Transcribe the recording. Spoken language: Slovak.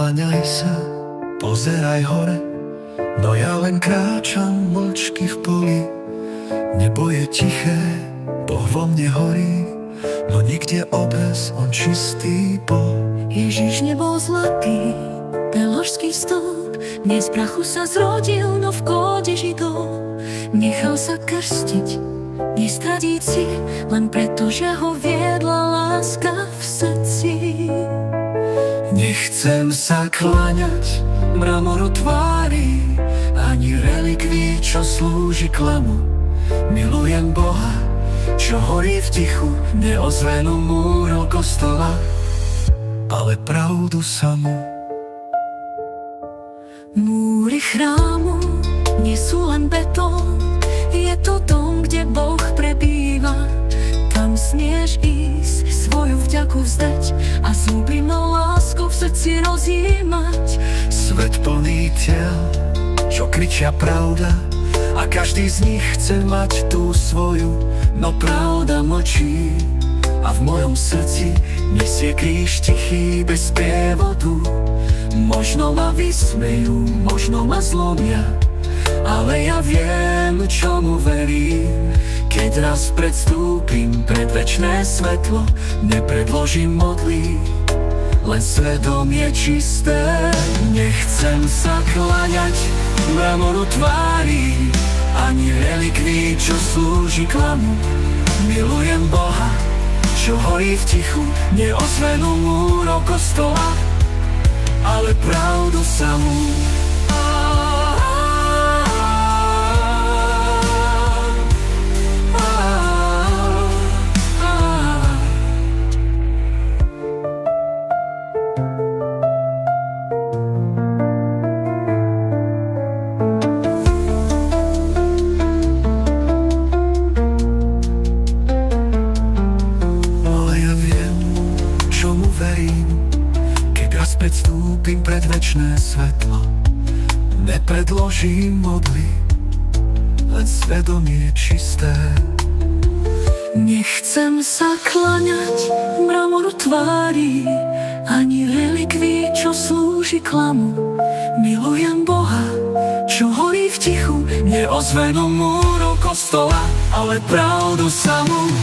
Nekláňaj sa, pozeraj hore, no ja len kráčam mlčky v poli. Nebo je tiché, Boh vo mne horí, no nikde obraz, on čistý bol. Ježiš nebol zlatý, peložský stĺp, nie z prachu sa zrodil, no v kóde židov. Nechal sa krstiť, nestradiť si, len preto, že ho viedla láska v srdci. Nechcem sa kláňať mramoru tvári, ani relikví, čo slúži klamu. Milujem Boha, čo horí v tichu, neozvenú múrov kostola, ale pravdu samú. Múry chrámu nie sú len betón, je to dom, kde Boh prebýva. Tam smieš ísť, svoju vďaku vzdať a s úprimnou láskou v srdci rozjímať. Svet plný tiel, čo kričia pravda, a každý z nich chce mať tú svoju, no pravda mlčí. A v mojom srdci nesie kríž tichý bez sprievodu. Možno ma vysmejú, možno ma zlomia, ale ja viem, čomu verím. Keď raz predstúpim pred večné svetlo, nepredložím modlí, len svedomie čisté. Nechcem sa kláňať mramoru tvári, ani relikví, čo slúži klamu. Milujem Boha, čo horí v tichu, neozvenú múrov kostola, ale pravdu samú. Predstúpim pred večné svetlo, nepredložím modly, len svedomie čisté. Nechcem sa kláňať mramoru tvári, ani relikví, čo slúži klamu. Milujem Boha, čo horí v tichu, neozvenú múrov kostola, ale pravdu samú.